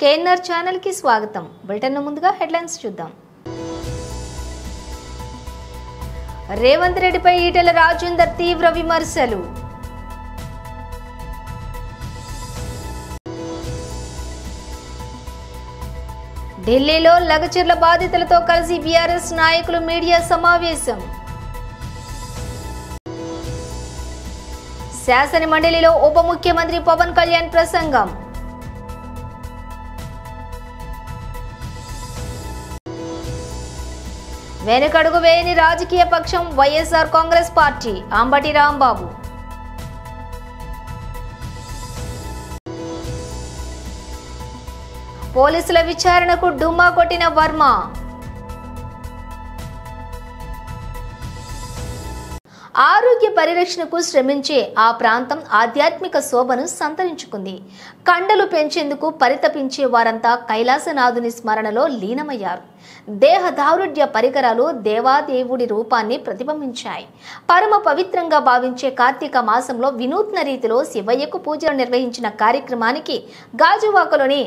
KNR channel కి స్వాగతం. Bulletin ముందుగా హెడ్లైన్స్ చూద్దాం. రేవంత్ రెడ్డిపై ఈటెల రాజేందర్ తీవ్ర విమర్శలు. ఢిల్లీలో లగచర్ల బాధితులతో కలిసి బీఆర్ఎస్ నాయకులు మీడియా సమావేశం. శాసన మండలిలో ఉప ముఖ్యమంత్రి పవన్ కళ్యాణ్ ప్రసంగం. వెనుకడుగు వేయని రాజకీయ పక్షం వైఎస్ఆర్ కాంగ్రెస్ పార్టీ అంబటి రాంబాబు. పోలీసుల విచారణకు డుమ్మా కొట్టిన వర్మ. ఆరోగ్య పరిరక్షణకు శ్రమించే ఆ ప్రాంతం ఆధ్యాత్మిక శోభను సంతరించుకుంది. కండలు పెంచేందుకు పరితపించే వారంతా కైలాసనాథుని స్మరణలో లీనమయ్యారు. దేహ దారుఢ్య పరికరాలు దేవాదేవుడి రూపాన్ని ప్రతిబింబించాయి. పరమ పవిత్రంగా భావించే కార్తీక మాసంలో వినూత్న రీతిలో శివయ్యకు పూజలు నిర్వహించిన కార్యక్రమానికి గాజువాకలోని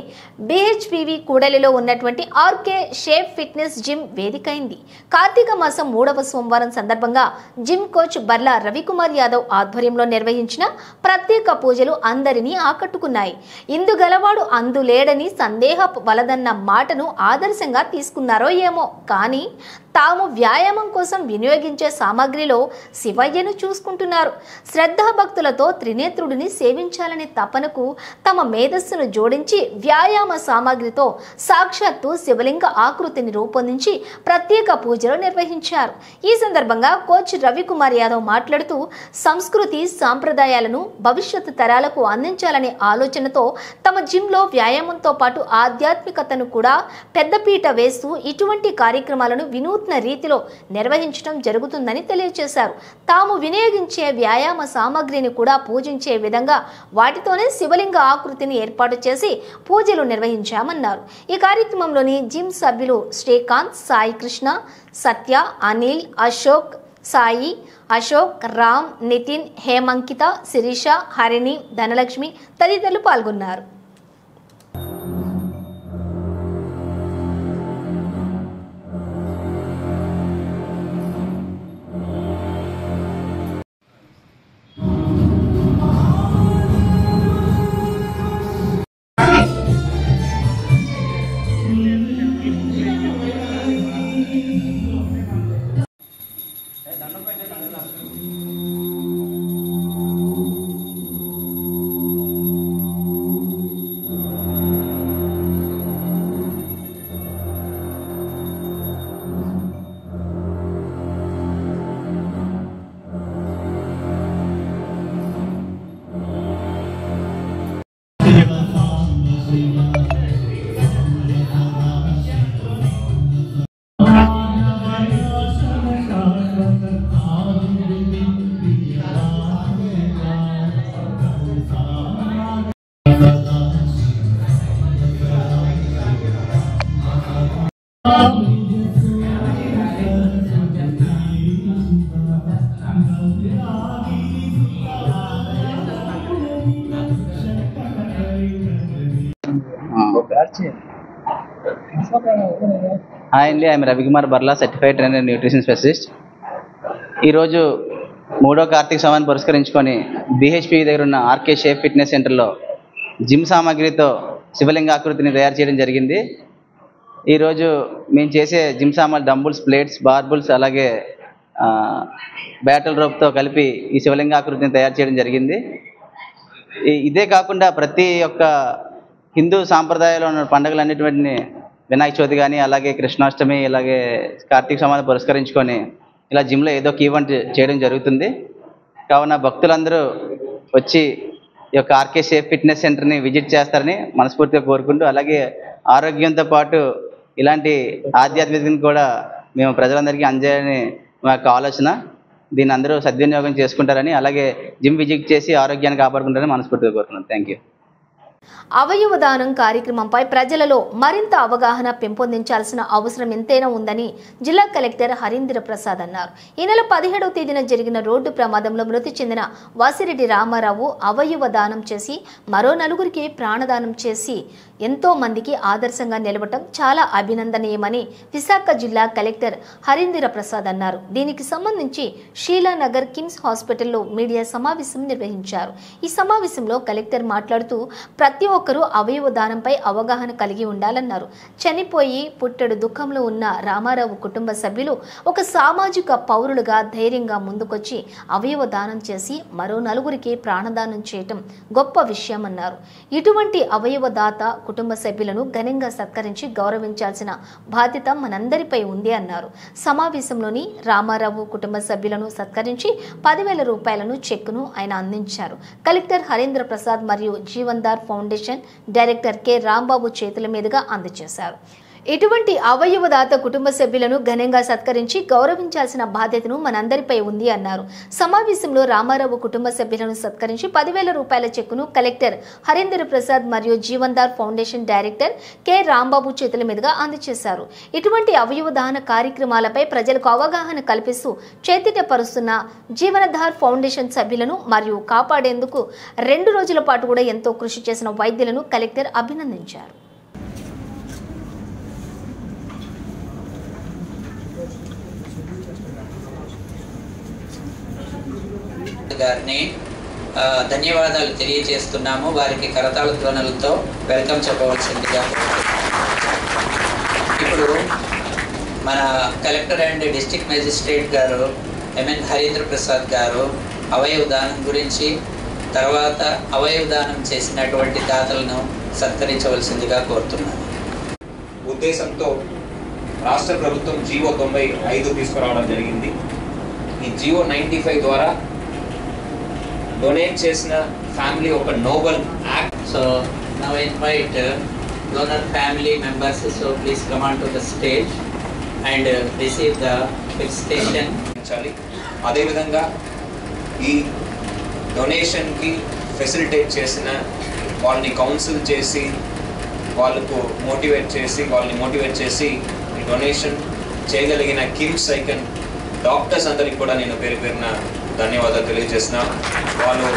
BHPV కూడలిలో ఉన్నటువంటి ఆర్కే షేప్ ఫిట్నెస్ జిమ్ వేదికైంది. కార్తీక మాసం 3వ సోమవారం సందర్భంగా జిమ్ కోచ్ బర్లా రవికుమార్ యాదవ్ ఆధ్వర్యంలో నిర్వహించిన ప్రత్యేక పూజలు అందరినీ ఆకట్టుకున్నాయి. ఇందు గలవాడు అందులేడని సందేహ వలదన్న మాటను ఆదర్శంగా తీసుకున్నారో ఏమో కానీ తాము వ్యాయామం కోసం వినియోగించే సామాగ్రిలో శివయ్యను చూసుకుంటున్నారు. శ్రద్ధాభక్తులతో త్రినేత్రుడిని సేవించాలనే తపనకు తమ మేధస్సును జోడించి వ్యాయామ సామాగ్రితో సాక్షాత్తు శివలింగ ఆకృతిని రూపొందించి ప్రత్యేక పూజలు నిర్వహించారు. ఈ సందర్భంగా కోచ్ రవికుమార్ యాదవ్ మాట్లాడుతూ సంస్కృతి సాంప్రదాయాలను భవిష్యత్తు తరాలకు అందించాలనే ఆలోచనతో తమ జిమ్లో వ్యాయామంతో పాటు ఆధ్యాత్మికతను కూడా పెద్దపీట వేస్తూ ఇటువంటి కార్యక్రమాలను వినూత్న రీతిలో నిర్వహించడం జరుగుతుందని తెలియజేశారు. తాము వినియోగించే వ్యాయామ సామాగ్రిని కూడా పూజించే విధంగా వాటితోనే శివలింగ ఆకృతిని ఏర్పాటు చేసి పూజలు నిర్వహించామన్నారు. ఈ కార్యక్రమంలోని జిమ్ సభ్యులు శ్రీకాంత్, సాయి కృష్ణ, సత్య, అనిల్, అశోక్, సాయి, అశోక్, రామ్, నితిన్, హేమంకిత, శిరీష, హరిణి, ధనలక్ష్మి తదితరులు పాల్గొన్నారు. హాయ్ అండి, I'm Ravikumar Barla, certified trainer nutrition specialist. ఈరోజు 3వ కార్తీక సోమవారాన్ని పురస్కరించుకొని BHPV దగ్గర ఉన్న ఆర్కే షేప్ ఫిట్నెస్ సెంటర్లో జిమ్ సామాగ్రితో శివలింగ ఆకృతిని తయారు చేయడం జరిగింది. ఈరోజు మేము చేసే జిమ్ సామాగ్రి డంబుల్స్, ప్లేట్స్, బార్బుల్స్ అలాగే బ్యాటల్ రోప్తో కలిపి ఈ శివలింగ ఆకృతిని తయారు చేయడం జరిగింది. ఇదే కాకుండా ప్రతి ఒక్క హిందూ సాంప్రదాయంలో ఉన్న పండుగలన్నిటిని వినాయక చవితి కానీ అలాగే కృష్ణాష్టమి అలాగే కార్తీక సోమవారం పురస్కరించుకొని ఇలా జిమ్లో ఏదో ఒక ఈవెంట్ చేయడం జరుగుతుంది. కావున భక్తులందరూ వచ్చి ఈ యొక్క ఆర్కే షేప్ ఫిట్నెస్ సెంటర్ని విజిట్ చేస్తారని మనస్ఫూర్తిగా కోరుకుంటూ, అలాగే ఆరోగ్యంతో పాటు ఇలాంటి ఆధ్యాత్మికతను కూడా మేము ప్రజలందరికీ అందజేయాలని మా యొక్క ఆలోచన. దీన్ని అందరూ సద్వినియోగం చేసుకుంటారని అలాగే జిమ్ విజిట్ చేసి ఆరోగ్యాన్ని కాపాడుకుంటారని మనస్ఫూర్తిగా కోరుకున్నాను. Thank you. అవయవ దానం కార్యక్రమంపై ప్రజలలో మరింత అవగాహన పెంపొందించాల్సిన అవసరం ఎంతైనా ఉందని జిల్లా కలెక్టర్ హరీంద్ర ప్రసాద్ అన్నారు. ఈ నెల 17వ తేదీన జరిగిన రోడ్డు ప్రమాదంలో మృతి చెందిన వాసిరెడ్డి రామారావు అవయవ దానం చేసి మరో 4గురికి ప్రాణదానం చేసి ఎంతో మందికి ఆదర్శంగా నిలవటం చాలా అభినందనీయమని విశాఖ జిల్లా కలెక్టర్ హరీంద్ర ప్రసాద్ అన్నారు. దీనికి సంబంధించి షీలానగర్ కిమ్స్ హాస్పిటల్లో మీడియా సమావేశం నిర్వహించారు. ఈ సమావేశంలో కలెక్టర్ మాట్లాడుతూ ప్రతి ఒక్కరూ అవయవ దానంపై అవగాహన కలిగి ఉండాలన్నారు. చనిపోయి పుట్టెడు దుఃఖంలో ఉన్న రామారావు కుటుంబ సభ్యులు ఒక సామాజిక పౌరులుగా ధైర్యంగా ముందుకొచ్చి అవయవ దానం చేసి మరో నలుగురికి ప్రాణదానం చేయటం గొప్ప విషయమన్నారు. ఇటువంటి అవయవ దాత కుటుంబ సభ్యులను ఘనంగా సత్కరించి గౌరవించాల్సిన బాధ్యత మనందరిపై ఉంది అన్నారు. సమావేశంలోని రామారావు కుటుంబ సభ్యులను సత్కరించి 10,000 రూపాయలను చెక్కును ఆయన అందించారు. కలెక్టర్ హరీంద్ర ప్రసాద్ మరియు జీవన్దార్ ఫౌండేషన్ డైరెక్టర్ కె రాంబాబు చేతుల మీదుగా అందజేశారు. ఇటువంటి అవయవదాత కుటుంబ సభ్యులను ఘనంగా సత్కరించి గౌరవించాల్సిన బాధ్యతను మనందరిపై ఉంది అన్నారు. సమావేశంలో రామారావు కుటుంబ సభ్యులను సత్కరించి 10,000 రూపాయల చెక్కును కలెక్టర్ హరీంద్ర ప్రసాద్ మరియు జీవన్దార్ ఫౌండేషన్ డైరెక్టర్ కె రాంబాబు చేతుల మీదుగా అందజేశారు. ఇటువంటి అవయవదాన కార్యక్రమాలపై ప్రజలకు అవగాహన కల్పిస్తూ చైతన్యపరుస్తున్న జీవనధార్ ఫౌండేషన్ సభ్యులను మరియు కాపాడేందుకు 2 రోజుల పాటు కూడా ఎంతో కృషి చేసిన వైద్యులను కలెక్టర్ అభినందించారు. గారిని ధన్యవాదాలు తెలియజేస్తున్నాము. వారికి కరతాళ ధ్వనులతో వెల్కమ్ చెప్పవలసిందిగా. ఇప్పుడు మన కలెక్టర్ అండ్ డిస్ట్రిక్ట్ మెజిస్ట్రేట్ గారు ఎంఎన్ హరీంద్ర ప్రసాద్ గారు అవయవ దానం గురించి, తర్వాత అవయవ దానం చేసినటువంటి దాతలను సత్కరించవలసిందిగా కోరుతున్నాను. ఉద్దేశంతో రాష్ట్ర ప్రభుత్వం జీవో 95 తీసుకురావడం జరిగింది. ఈ జీవో 95 ద్వారా డొనేట్ చేసిన ఫ్యామిలీ ఒక noble act. So now invite donor family members, so please come on to the stage and receive the felicitation. అదేవిధంగా ఈ డొనేషన్కి ఫెసిలిటేట్ చేసిన వాళ్ళని కౌన్సిల్ చేసి వాళ్ళకు వాళ్ళని మోటివేట్ చేసి ఈ డొనేషన్ చేయగలిగిన కిమ్స్ ఐకన్ డాక్టర్స్ అందరికి కూడా నేను పేరు పేరున ధన్యవాదాలు తెలియజేస్తున్నాను. వాళ్ళు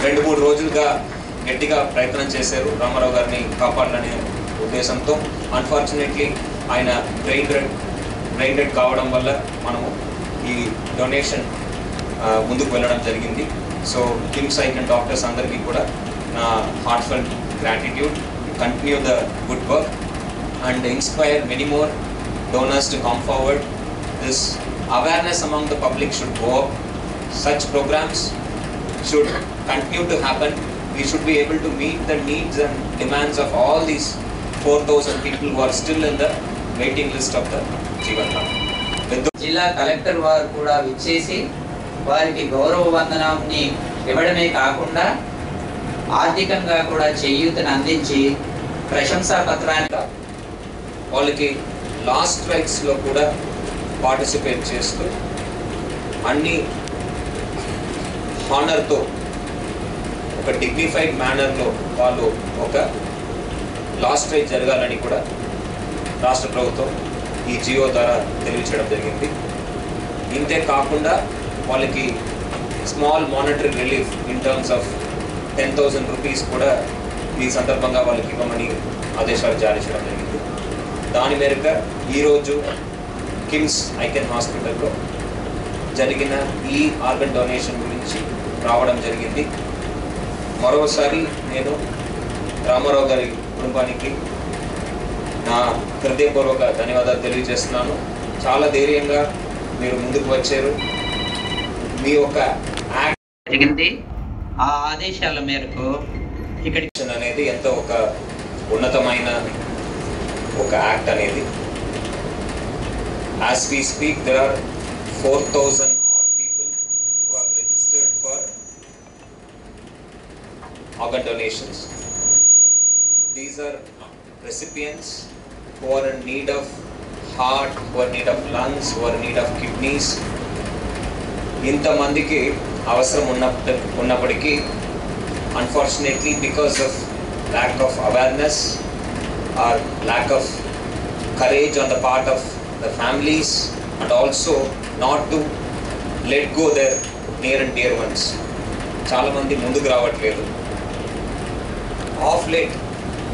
2-3 రోజులుగా గట్టిగా ప్రయత్నం చేశారు రామారావు గారిని కాపాడాలనే ఉద్దేశంతో. అన్ఫార్చునేట్లీ ఆయన బ్రెయిన్ డెడ్ కావడం వల్ల మనము ఈ డొనేషన్ ముందుకు వెళ్ళడం జరిగింది. సో కిమ్స్ ఐకన్ డాక్టర్స్ అందరికీ కూడా నా heartfelt gratitude. Continue the good work and inspire many more donors to come forward. This awareness among the public should go up. Such programs should continue to happen. We should be able to meet the needs and demands of all these 4,000 people who are still in the waiting list of the Jeevan Ram. జిల్లా collector వారు కూడా విచ్చేసి వారికి గౌరవ వందనాన్ని ఇవ్వడమే కాకుండా ఆర్థికంగా కూడా చేయూతను అందించి ప్రశంసా పత్రాన్ని వాళ్ళకి లాస్ట్ రైట్స్లో కూడా పార్టిసిపేట్ చేస్తూ అన్ని హానర్తో ఒక డిగ్నిఫైడ్ మేనర్లో వాళ్ళు ఒక లాస్ట్ రైట్ జరగాలని కూడా రాష్ట్ర ప్రభుత్వం ఈ జియో ద్వారా తెలియచేయడం జరిగింది. ఇంతే కాకుండా వాళ్ళకి small monetary relief in terms of 10,000 rupees కూడా ఈ సందర్భంగా వాళ్ళకి ఇవ్వమని ఆదేశాలు జారీ చేయడం జరిగింది. దాని మేరకు ఈరోజు కిమ్స్ ఐకెన్ హాస్పిటల్లో జరిగిన ఈ ఆర్గన్ డొనేషన్ గురించి రావడం జరిగింది. మరోసారి నేను రామారావు గారి కుటుంబానికి నా హృదయపూర్వక ధన్యవాదాలు తెలియజేస్తున్నాను. చాలా ధైర్యంగా మీరు ముందుకు వచ్చారు. మీ యొక్క యాక్ట్ జరిగింది. ఆ ఆదేశాల మేరకు ఇక్కడ అనేది ఎంతో ఒక ఉన్నతమైన ఒక యాక్ట్ అనేది. As we speak, there are 4,000 odd people who have registered for organ donations. These are recipients who are in need of heart, who are in need of lungs, who are in need of kidneys. ఇంతమందికి అవసరం ఉన్నప్పటికీ unfortunately because of lack of awareness or lack of courage on the part of the families and also not to let go their near and dear ones, చాలా మంది ముందుకు రావట్లేదు. Of late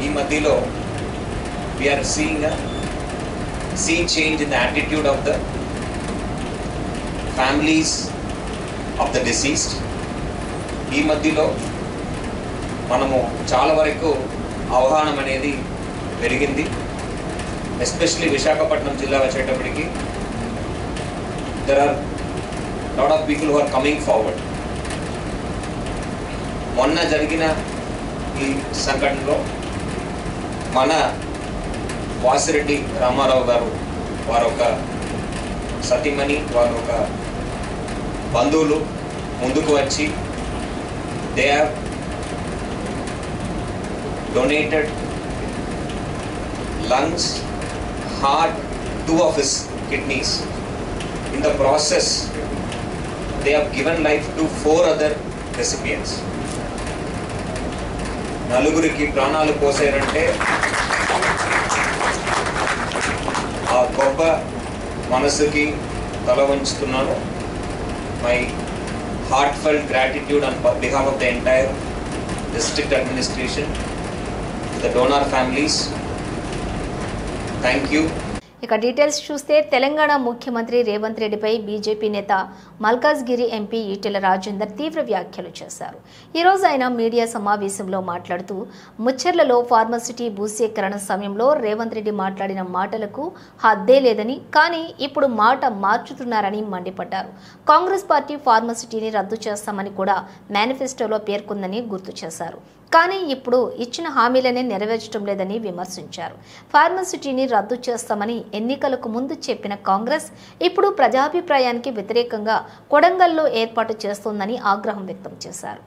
ఈ మధ్యలో we are seeing sea change in the attitude of the families of the deceased. ఈ మధ్యలో మనము చాలా వరకు అవగాహన అనేది పెరిగింది. ఎస్పెషల్లీ విశాఖపట్నం జిల్లా వచ్చేటప్పటికి there are lot of people who are coming forward. మొన్న జరిగిన ఈ సంఘటనలో మన వాసిరెడ్డి రామారావు గారు వారు ఒక సతీమణి వారు ఒక బంధువులు ముందుకు వచ్చి they have donated lungs, heart, 2 of his kidneys. In the process they have given life to 4 other recipients. నలుగురికి ప్రాణాలు పోసారంటే ఆ గొప్ప మనసుకి తల వంచుతున్నాను. My heartfelt gratitude on behalf of the entire district administration to the donor families. Thank you. ఇక details చూస్తే తెలంగాణ ముఖ్యమంత్రి రేవంత్ రెడ్డిపై బీజేపీ నేత మల్కాజ్గిరి ఎంపీ ఈటెల రాజేందర్ తీవ్ర వ్యాఖ్యలు చేశారు. ఈరోజు ఆయన మీడియా సమావేశంలో మాట్లాడుతూ ముచ్చర్లలో ఫార్మసిటీ భూసేకరణ సమయంలో రేవంత్ రెడ్డి మాట్లాడిన మాటలకు హద్దే లేదని, కానీ ఇప్పుడు మాట మార్చుతున్నారని మండిపడ్డారు. కాంగ్రెస్ పార్టీ ఫార్మసిటీని రద్దు చేస్తామని కూడా మేనిఫెస్టోలో పేర్కొందని గుర్తు చేశారు. కానీ ఇప్పుడు ఇచ్చిన హామీలనే నెరవేర్చడం లేదని విమర్శించారు. ఫార్మసిటీని రద్దు చేస్తామని ఎన్నికలకు ముందు చెప్పిన కాంగ్రెస్ ఇప్పుడు ప్రజాభిప్రాయానికి వ్యతిరేకంగా కొడంగల్లో ఏర్పాటు చేస్తోందని ఆగ్రహం వ్యక్తం చేశారు.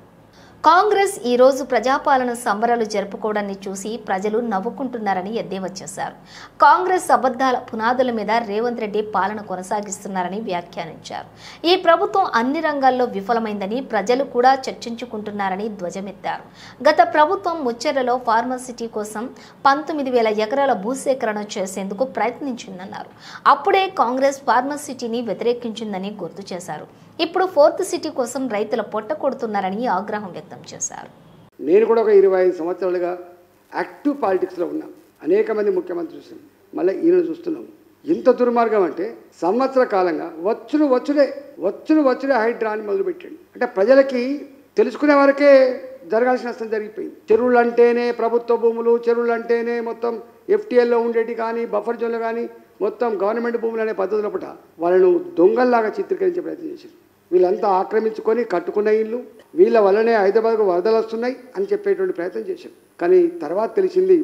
కాంగ్రెస్ ఈ రోజు ప్రజాపాలన సంబరాలు జరుపుకోవడాన్ని చూసి ప్రజలు నవ్వుకుంటున్నారని ఎద్దేవా చేశారు. కాంగ్రెస్ అబద్ధాల పునాదుల మీద రేవంత్ రెడ్డి పాలన కొనసాగిస్తున్నారని వ్యాఖ్యానించారు. ఈ ప్రభుత్వం అన్ని రంగాల్లో విఫలమైందని ప్రజలు కూడా చర్చించుకుంటున్నారని ధ్వజమెత్తారు. గత ప్రభుత్వం ముచ్చెర్లలో ఫార్మసిటీ కోసం 19,000 ఎకరాల భూసేకరణ చేసేందుకు ప్రయత్నించిందన్నారు. అప్పుడే కాంగ్రెస్ ఫార్మసిటీని వ్యతిరేకించిందని గుర్తు చేశారు. ఇప్పుడు 4th సిటీ కోసం రైతుల పొట్ట కొడుతున్నారని ఆగ్రహం వ్యక్తం చేశారు. నేను కూడా ఒక 25 సంవత్సరాలుగా యాక్టివ్ పాలిటిక్స్లో ఉన్నా. అనేక మంది ముఖ్యమంత్రి చూసాం, మళ్ళీ ఈయన చూస్తున్నాం. ఇంత దుర్మార్గం అంటే సంవత్సర కాలంగా వచ్చుడే హైడ్రాని మొదలుపెట్టాడు. అంటే ప్రజలకి తెలుసుకునే వరకే జరగాల్సిన నష్టం జరిగిపోయింది. చెరువులు అంటేనే ప్రభుత్వ భూములు, చెరువులు అంటేనే మొత్తం FTLలో ఉండేటి కానీ బఫర్ జోన్లు కానీ మొత్తం గవర్నమెంట్ భూములు అనే పద్ధతుల పట్ల వాళ్ళను దొంగల్లాగా చిత్రీకరించే ప్రయత్నం చేశారు. వీళ్ళంతా ఆక్రమించుకొని కట్టుకున్న ఇల్లు, వీళ్ళ వల్లనే హైదరాబాద్కు వరదలు వస్తున్నాయి అని చెప్పేటువంటి ప్రయత్నం చేశారు. కానీ తర్వాత తెలిసింది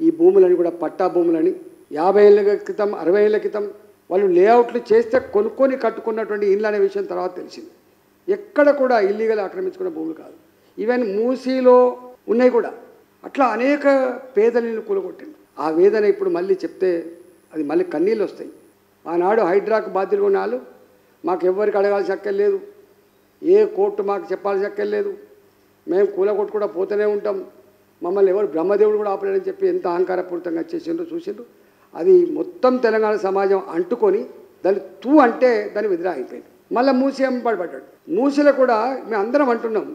ఈ భూములని కూడా పట్టా భూములని 50 ఏళ్ళ క్రితం 60 ఏళ్ళ క్రితం వాళ్ళు లేఅవుట్లు చేస్తే కొనుక్కొని కట్టుకున్నటువంటి ఇల్లు అనే విషయం తర్వాత తెలిసింది. ఎక్కడ కూడా ఇల్లీగల్ ఆక్రమించుకున్న భూములు కాదు. ఈవెన్ మూసీలో ఉన్నాయి కూడా. అట్లా అనేక పేదలను కూలగొట్టింది. ఆ వేదన ఇప్పుడు మళ్ళీ చెప్తే అది మళ్ళీ కన్నీళ్ళు వస్తాయి. ఆనాడు హైడ్రాకు బాధ్యులు ఉన్న వాళ్ళు మాకు ఎవరికి అడగాల్సి అక్కర్లేదు, ఏ కోర్టు మాకు చెప్పాల్సి అక్కర్లేదు, మేము కూలగొట్టు కూడా పోతూనే ఉంటాం, మమ్మల్ని ఎవరు బ్రహ్మదేవుడు కూడా ఆపలేడని చెప్పి ఎంత అహంకారపూరితంగా చేసిండ్రో చూసిండ్రు. అది మొత్తం తెలంగాణ సమాజం అంటుకొని దాన్ని అంటే దాన్ని ఎదురా అయిపోయింది. మళ్ళీ మూసి పడ్డాడు. మూసిలో కూడా మేము అందరం అంటున్నాం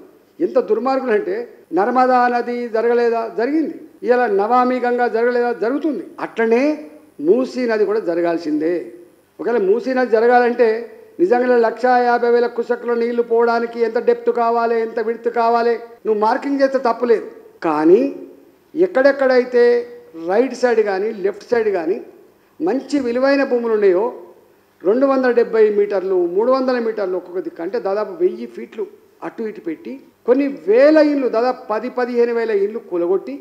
ఎంత దుర్మార్గులు అంటే నర్మదా నది జరగలేదా, జరిగింది. ఇలా నవామి గంగా జరగలేదా, జరుగుతుంది. అట్లనే మూసీ నది కూడా జరగాల్సిందే. ఒకవేళ మూసీ నది జరగాలంటే నిజంగా 150,000 కుసకుల నీళ్లు పోవడానికి ఎంత డెప్త్ కావాలి, ఎంత విడ్త్ కావాలి, నువ్వు మార్కింగ్ చేస్తే తప్పులేదు. కానీ ఎక్కడెక్కడైతే రైట్ సైడ్ కానీ లెఫ్ట్ సైడ్ కానీ మంచి విలువైన భూములు ఉన్నాయో 270 మీటర్లు 300 మీటర్లు ఒక్కొక్క దిక్కు అంటే దాదాపు 1000 ఫీట్లు అటు ఇటు పెట్టి కొన్ని వేల ఇళ్ళు, దాదాపు 10-15 వేల ఇళ్ళు కూలగొట్టి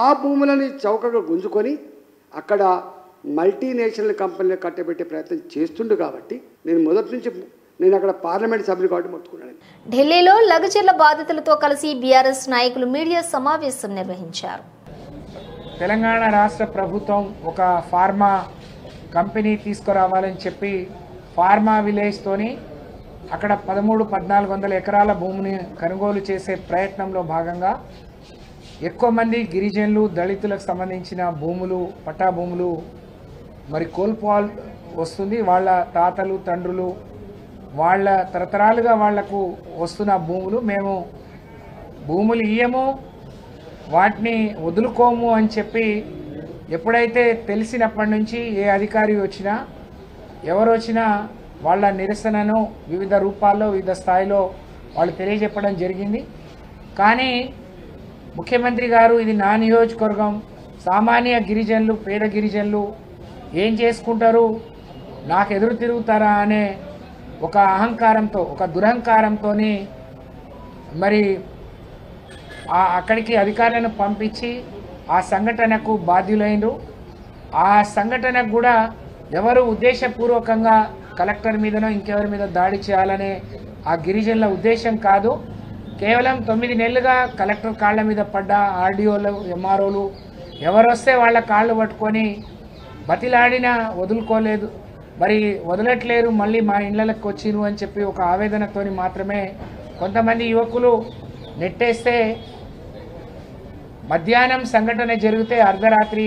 ఆ భూములని చౌకగా గుంజుకొని అక్కడ మల్టీనేషనల్ కంపెనీలు కట్టబెట్టే ప్రయత్నం చేస్తుండు. కాబట్టి నేను మొదటి నుంచి నేను అక్కడ పార్లమెంట్ సభ్యులు కాబట్టి మొత్తుకున్నాను. ఢిల్లీలో లగచర్ల బాధితులతో కలిసి బీఆర్ఎస్ నాయకులు మీడియా సమావేశం నిర్వహించారు. తెలంగాణ రాష్ట్ర ప్రభుత్వం ఒక ఫార్మా కంపెనీ తీసుకురావాలని చెప్పి ఫార్మా విలేజ్తోని అక్కడ 1300-1400 ఎకరాల భూమిని కొనుగోలు చేసే ప్రయత్నంలో భాగంగా ఎక్కువ మంది గిరిజనులు, దళితులకు సంబంధించిన భూములు, పట్టా భూములు మరి కోల్పోవాలి వస్తుంది. వాళ్ళ తాతలు తండ్రులు వాళ్ళ తరతరాలుగా వాళ్లకు వస్తున్న భూములు మేము భూములు ఇయ్యము, వాటిని వదులుకోము అని చెప్పి ఎప్పుడైతే తెలిసినప్పటి నుంచి ఏ అధికారి వచ్చినా ఎవరు వచ్చినా వాళ్ళ నిరసనను వివిధ రూపాల్లో వివిధ స్థాయిలో వాళ్ళు తెలియజెప్పడం జరిగింది. కానీ ముఖ్యమంత్రి గారు ఇది నా నియోజకవర్గం, సామాన్య గిరిజనులు పేద గిరిజనులు ఏం చేసుకుంటారు, నాకు ఎదురు తిరుగుతారా అనే ఒక అహంకారంతో ఒక దురహంకారంతో మరి అక్కడికి అధికారులను పంపించి ఆ సంఘటనకు బాధ్యులైనరు. ఆ సంఘటనకు కూడా ఎవరు ఉద్దేశపూర్వకంగా కలెక్టర్ మీదనో ఇంకెవరి మీద దాడి చేయాలనే ఆ గిరిజనుల ఉద్దేశం కాదు. కేవలం 9 నెలలుగా కలెక్టర్ కాళ్ళ మీద పడ్డ ఆర్డీఓలు ఎంఆర్ఓలు ఎవరు వస్తే వాళ్ళ కాళ్ళు పట్టుకొని బతిలాడినా వదులుకోలేదు, మరి వదలట్లేరు, మళ్ళీ మా ఇళ్ళకి వచ్చిరు అని చెప్పి ఒక ఆవేదనతోని మాత్రమే కొంతమంది యువకులు నెట్టేస్తే మధ్యాహ్నం సంఘటన జరిగితే అర్ధరాత్రి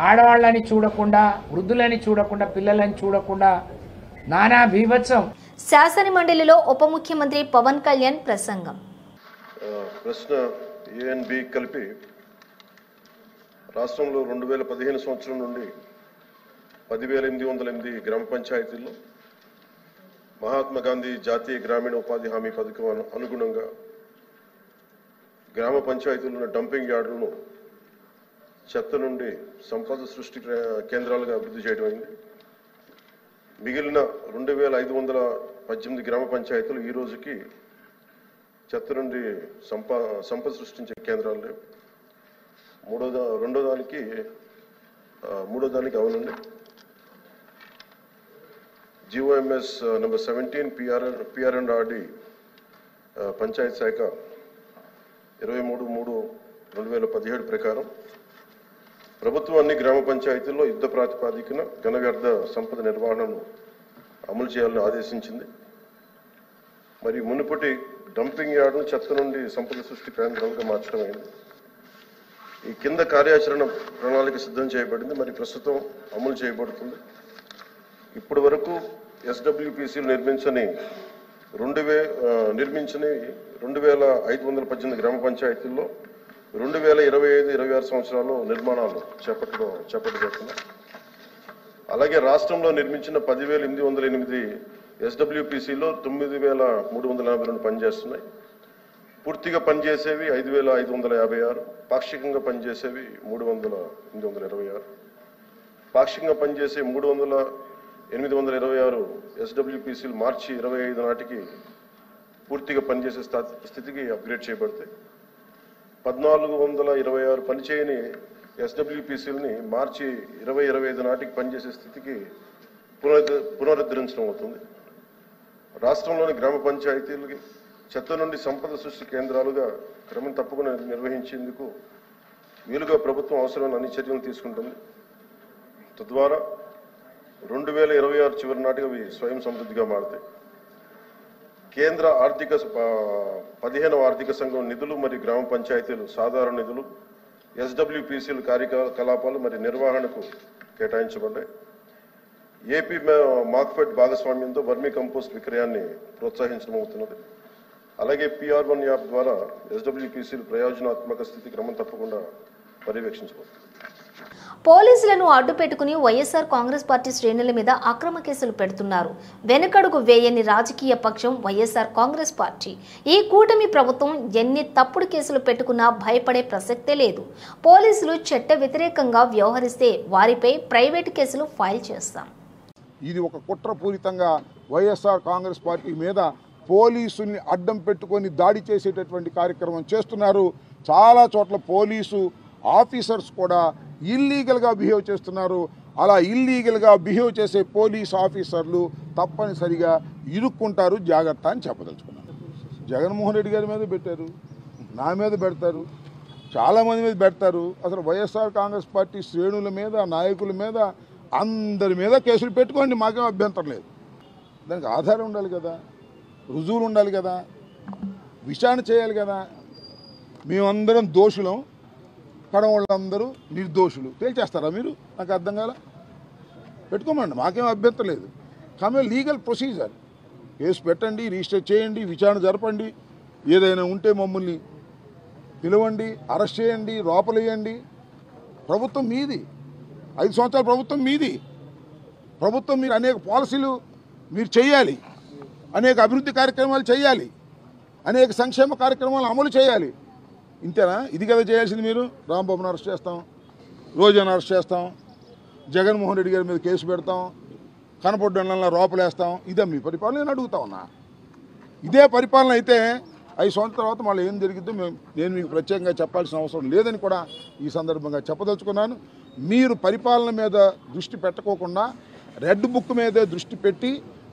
ఆడవాళ్ళని చూడకుండా, వృద్ధులని చూడకుండా, పిల్లలని చూడకుండా నానా బీభత్సం. శాసన మండలిలో ఉప ముఖ్యమంత్రి పవన్ కళ్యాణ్ ప్రసంగం. ప్రశ్న ఏ అండ్ బి కలిపి రాష్ట్రంలో 2015 సంవత్సరం నుండి 10,808 గ్రామ పంచాయతీల్లో మహాత్మా గాంధీ జాతీయ గ్రామీణ ఉపాధి హామీ పథకం అనుగుణంగా గ్రామ పంచాయతీల్లో డంపింగ్ యార్డులను చెత్త నుండి సంపద సృష్టి కేంద్రాలుగా అభివృద్ధి చేయడం అయింది. మిగిలిన 2,518 గ్రామ పంచాయతీలు ఈ రోజుకి చెత్త నుండి సంపద సృష్టించే కేంద్రాలు లేవు. మూడో దానికి అవునండి. GOMS నెంబర్ 17 PR&RD పంచాయత్ శాఖ 23/3/2017 ప్రకారం ప్రభుత్వం అన్ని గ్రామ పంచాయతీల్లో యుద్ధ ప్రాతిపాదికన ఘన వ్యర్థ సంపద నిర్వహణను అమలు చేయాలని ఆదేశించింది. మరి మునుపటి డంపింగ్ యార్డును చెత్త నుండి సంపద సృష్టి కేంద్రాలుగా మార్చడం అయింది. ఈ కింద కార్యాచరణ ప్రణాళిక సిద్ధం చేయబడింది, మరి ప్రస్తుతం అమలు చేయబడుతుంది. ఇప్పటి వరకు SWPCలు నిర్మించని 2,518 గ్రామ పంచాయతీల్లో 2025-26 సంవత్సరాల్లో నిర్మాణాలు చేపట్టబడుతున్నాయి. అలాగే రాష్ట్రంలో నిర్మించిన 10,808 SWPCలో 9,342 పనిచేస్తున్నాయి. పూర్తిగా పనిచేసేవి 5,556, పాక్షికంగా పనిచేసేవి 3,826. పాక్షికంగా పనిచేసే 3,826 SWPCలు మార్చి 25 నాటికి పూర్తిగా పనిచేసే స్థితికి అప్గ్రేడ్ చేయబడతాయి. 1,426 పనిచేయని SWPCలని మార్చి 2025 నాటికి పనిచేసే స్థితికి పునరుద్ధరించడం అవుతుంది. రాష్ట్రంలోని గ్రామ పంచాయతీలకి చెత్త నుండి సంపద సృష్టి కేంద్రాలుగా క్రమం తప్పకుండా నిర్వహించేందుకు వీలుగా ప్రభుత్వం అవసరమైన అన్ని చర్యలు తీసుకుంటుంది. తద్వారా 2026 చివరి నాటికి అవి స్వయం సమృద్ధిగా మారుతాయి. కేంద్ర 15వ ఆర్థిక సంఘం నిధులు మరియు గ్రామ పంచాయతీలు సాధారణ నిధులు SWPCల కార్యకలాపాలు మరియు నిర్వహణకు కేటాయించబడ్డాయి. ఏపీ మార్క్ఫెడ్ భాగస్వామ్యంతో వర్మీ కంపోస్ట్ విక్రయాన్ని ప్రోత్సహించడం అవుతున్నది. అలాగే PR1 యాప్ ద్వారా SWPCలు ప్రయోజనాత్మక స్థితి క్రమం తప్పకుండా పర్యవేక్షించబడుతుంది. పోలీసులను అడ్డుపెట్టుకుని వైఎస్ఆర్ కాంగ్రెస్ పార్టీ శ్రేణుల మీద అక్రమ కేసులు పెడుతున్నారు. వెనుకడుగు వేయని రాజకీయ పక్షం వైఎస్ఆర్ కాంగ్రెస్ పార్టీ. ఈ కూటమి ప్రభుత్వం ఎన్ని తప్పుడు కేసులు పెట్టుకున్నా భయపడే ప్రసక్తే లేదు. పోలీసులు చట్ట వ్యతిరేకంగా వ్యవహరిస్తే వారిపై ప్రైవేటు కేసులు ఫైల్ చేస్తాం. ఇది ఒక కుట్రపూరితంగా వైఎస్ఆర్ కాంగ్రెస్ పార్టీ మీద పోలీసుల్ని అడ్డం పెట్టుకొని దాడి చేసేటటువంటి కార్యక్రమం చేస్తున్నారు. చాలా చోట్ల పోలీసు ఆఫీసర్స్ కూడా ఇల్లీగల్గా బిహేవ్ చేస్తున్నారు. అలా ఇల్లీగల్గా బిహేవ్ చేసే పోలీస్ ఆఫీసర్లు తప్పనిసరిగా ఇరుక్కుంటారు, జాగ్రత్త అని చెప్పదలుచుకున్నారు. జగన్మోహన్ రెడ్డి గారి మీద పెట్టారు, నా మీద పెడతారు, చాలామంది మీద పెడతారు. అసలు వైఎస్ఆర్ కాంగ్రెస్ పార్టీ శ్రేణుల మీద, నాయకుల మీద, అందరి మీద కేసులు పెట్టుకోండి, మాకేం అభ్యంతరం లేదు. దానికి ఆధారం ఉండాలి కదా, రుజువులు ఉండాలి కదా, విచారణ చేయాలి కదా. మేమందరం దోషులం, కడవాళ్ళందరూ నిర్దోషులు తేల్చేస్తారా మీరు? నాకు అర్థం కాల. పెట్టుకోమండి, మాకేం అభ్యంతరం లేదు. కానీ లీగల్ ప్రొసీజర్ కేసు పెట్టండి, రిజిస్టర్ చేయండి, విచారణ జరపండి. ఏదైనా ఉంటే మమ్మల్ని పిలవండి, అరెస్ట్ చేయండి, లోపలేయండి. ప్రభుత్వం మీది, 5 సంవత్సరాల ప్రభుత్వం మీది. ప్రభుత్వం మీరు అనేక పాలసీలు మీరు చేయాలి, అనేక అభివృద్ధి కార్యక్రమాలు చేయాలి, అనేక సంక్షేమ కార్యక్రమాలు అమలు చేయాలి. ఇంతేనా? ఇది కదా చేయాల్సింది మీరు. రాంబాబుని అరెస్ట్ చేస్తాం, రోజాను అరెస్ట్ చేస్తాం, జగన్మోహన్ రెడ్డి గారి మీద కేసు పెడతాం, కనపడ్డంలో రోపలేస్తాం. ఇదే మీ పరిపాలన? నేను అడుగుతా ఉన్నా. ఇదే పరిపాలన అయితే 5 సంవత్సరాల తర్వాత మళ్ళీ ఏం జరిగిద్దో నేను మీకు ప్రత్యేకంగా చెప్పాల్సిన అవసరం లేదని కూడా ఈ సందర్భంగా చెప్పదలుచుకున్నాను. మీరు పరిపాలన మీద దృష్టి పెట్టకోకుండా రెడ్ బుక్ మీదే దృష్టి పెట్టి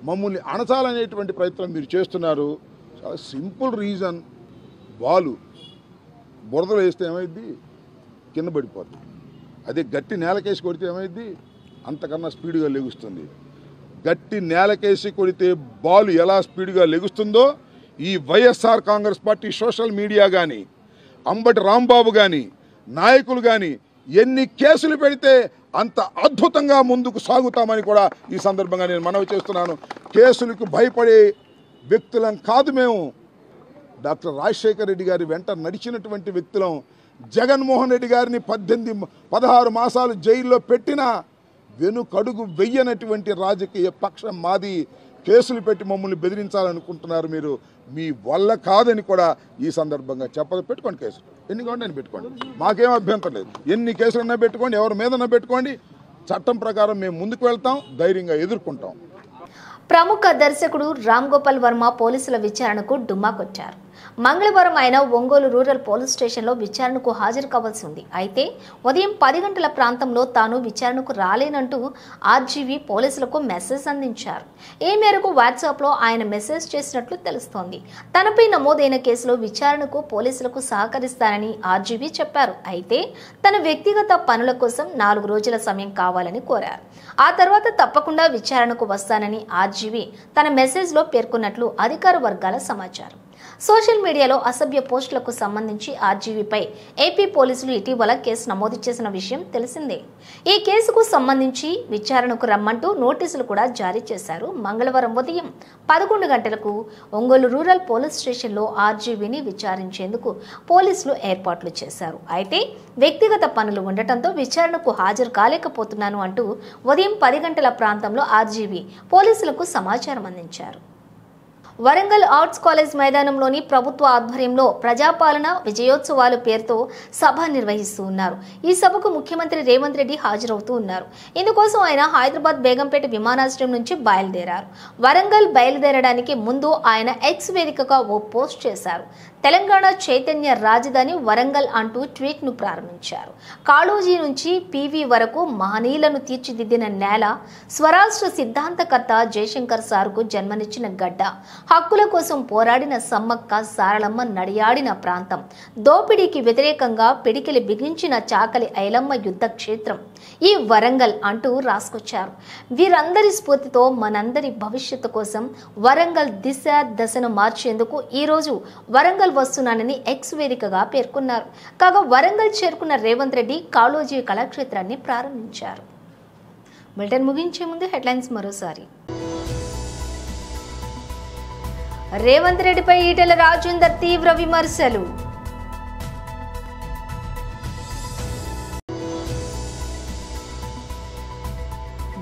మమ్మల్ని అణచాలనేటువంటి ప్రయత్నం మీరు చేస్తున్నారు. చాలా సింపుల్ రీజన్, బాలు బురదలో వేస్తే ఏమైద్ది? కింద పడిపోద్ది. అదే గట్టి నేలకేసి కొడితే ఏమైద్ది? అంతకన్నా స్పీడ్గా లెగుస్తుంది. గట్టి నేలకేసి కొడితే బాలు ఎలా స్పీడ్గా లెగుస్తుందో ఈ YSR Congress party social media కానీ, అంబటి రాంబాబు కానీ, నాయకులు కానీ ఎన్ని కేసులు పెడితే అంత అద్భుతంగా ముందుకు సాగుతామని కూడా ఈ సందర్భంగా నేను మనవి చేస్తున్నాను. కేసులకు భయపడే వ్యక్తులం కాదు మేము. డాక్టర్ రాజశేఖర రెడ్డి గారి వెంట నడిచినటువంటి వ్యక్తులం. జగన్మోహన్ రెడ్డి గారిని 16 మాసాలు జైల్లో పెట్టిన వెనుకడుగు వెయ్యనటువంటి రాజకీయ పక్షం మాది. కేసులు పెట్టి మమ్మల్ని బెదిరించాలనుకుంటున్నారు మీరు. మీ వల్ల కాదని కూడా ఈ సందర్భంగా చెప్పదు. పెట్టుకోండి కేసులు, ఎన్ని కావాలి నేను పెట్టుకోండి, మాకేం అభ్యంతరం లేదు. ఎన్ని కేసులన్నా పెట్టుకోండి, ఎవరి మీదన్నా పెట్టుకోండి. చట్టం ప్రకారం మేము ముందుకు వెళ్తాం, ధైర్యంగా ఎదుర్కొంటాం. ప్రముఖ దర్శకుడు రామ్ గోపాల్ వర్మ పోలీసుల విచారణకు డుమ్మా కొట్టారు. మంగళవారం ఆయన ఒంగోలు రూరల్ పోలీస్ స్టేషన్లో విచారణకు హాజరు కావాల్సి ఉంది. అయితే ఉదయం 10 గంటల ప్రాంతంలో తాను విచారణకు రాలేనంటూ ఆర్జీవీ పోలీసులకు మెసేజ్ అందించారు. ఈ మేరకు వాట్సాప్లో ఆయన మెసేజ్ చేసినట్లు తెలుస్తోంది. తనపై నమోదైన కేసులో విచారణకు పోలీసులకు సహకరిస్తానని ఆర్జీవీ చెప్పారు. అయితే తన వ్యక్తిగత పనుల కోసం 4 రోజుల సమయం కావాలని కోరారు. ఆ తర్వాత తప్పకుండా విచారణకు వస్తానని ఆర్జీవీ తన మెసేజ్లో పేర్కొన్నట్లు అధికార వర్గాల సమాచారం. సోషల్ మీడియాలో అసభ్య పోస్టులకు సంబంధించి ఆర్జీవీపై ఏపీ పోలీసులు ఇటీవల కేసు నమోదు చేసిన విషయం తెలిసిందే. ఈ కేసుకు సంబంధించి విచారణకు రమ్మంటూ నోటీసులు కూడా జారీ చేశారు. మంగళవారం ఉదయం 11 గంటలకు ఒంగోలు రూరల్ పోలీస్ స్టేషన్లో ఆర్జీవీని విచారించేందుకు పోలీసులు ఏర్పాట్లు చేశారు. అయితే వ్యక్తిగత పనులు ఉండటంతో విచారణకు హాజరు కాలేకపోతున్నాను అంటూ ఉదయం 10 గంటల ప్రాంతంలో ఆర్జీవీ పోలీసులకు సమాచారం అందించారు. వరంగల్ ఆర్ట్స్ కాలేజ్ మైదానంలోని ప్రభుత్వ ఆధ్వర్యంలో ప్రజాపాలన విజయోత్సవాలు పేరుతో సభ నిర్వహిస్తూ ఉన్నారు. ఈ సభకు ముఖ్యమంత్రి రేవంత్ రెడ్డి హాజరవుతూ ఉన్నారు. ఇందుకోసం ఆయన హైదరాబాద్ బేగంపేట విమానాశ్రయం నుంచి బయలుదేరారు. వరంగల్ బయలుదేరడానికి ముందు ఆయన ఎక్స్ వేదికగా ఓ పోస్ట్ చేశారు. తెలంగాణ చైతన్య రాజధాని వరంగల్ అంటూ ట్వీట్ ను ప్రారంభించారు. కాళోజీ నుంచి పీవీ వరకు మహనీయులను తీర్చిదిద్దిన నేల, స్వరాష్ట్ర సిద్ధాంతకర్త జయశంకర్ సార్కు జన్మనిచ్చిన గడ్డ, హక్కుల కోసం పోరాడిన సమ్మక్క సారలమ్మ నడియాడిన ప్రాంతం, దోపిడీకి వ్యతిరేకంగా పిడికిలి బిగించిన చాకలి ఐలమ్మ యుద్ధ క్షేత్రం ఈ వరంగల్ అంటూ రాసుకొచ్చారు. వీరందరి స్ఫూర్తితో మనందరి భవిష్యత్తు కోసం వరంగల్ దిశ దశను మార్చేందుకు ఈ రోజు వరంగల్ వస్తున్నానని ఎక్స్ వేదికగా పేర్కొన్నారు. కాగా వరంగల్ చేరుకున్న రేవంత్ రెడ్డి కాళోజీ కళాక్షేత్రాన్ని ప్రారంభించారు. బులెటిన్ ముగించే ముందు హెడ్లైన్స్ మరోసారి. రేవంత్ రెడ్డిపై ఈటెల రాజేందర్ తీవ్ర విమర్శలు.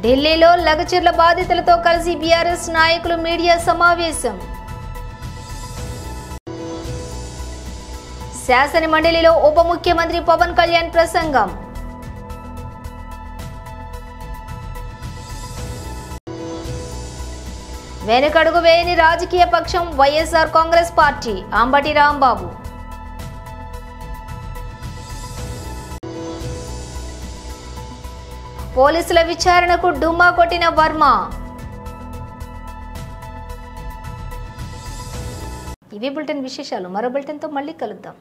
ఢిల్లీలో లగచర్ల బాధితులతో కలిసి బీఆర్ఎస్ నాయకులు మీడియా సమావేశం. శాసన మండలిలో ఉప ముఖ్యమంత్రి పవన్ కళ్యాణ్ ప్రసంగం. వెనుకడుగు వేయని రాజకీయ పక్షం వైఎస్ఆర్ కాంగ్రెస్ పార్టీ, అంబటి రాంబాబు. పోలీసుల విచారణకు డుమ్మా కొట్టిన వర్మ. ఇవి బులెటిన్ విశేషాలు. మరో బులెటిన్తో మళ్ళీ కలుద్దాం.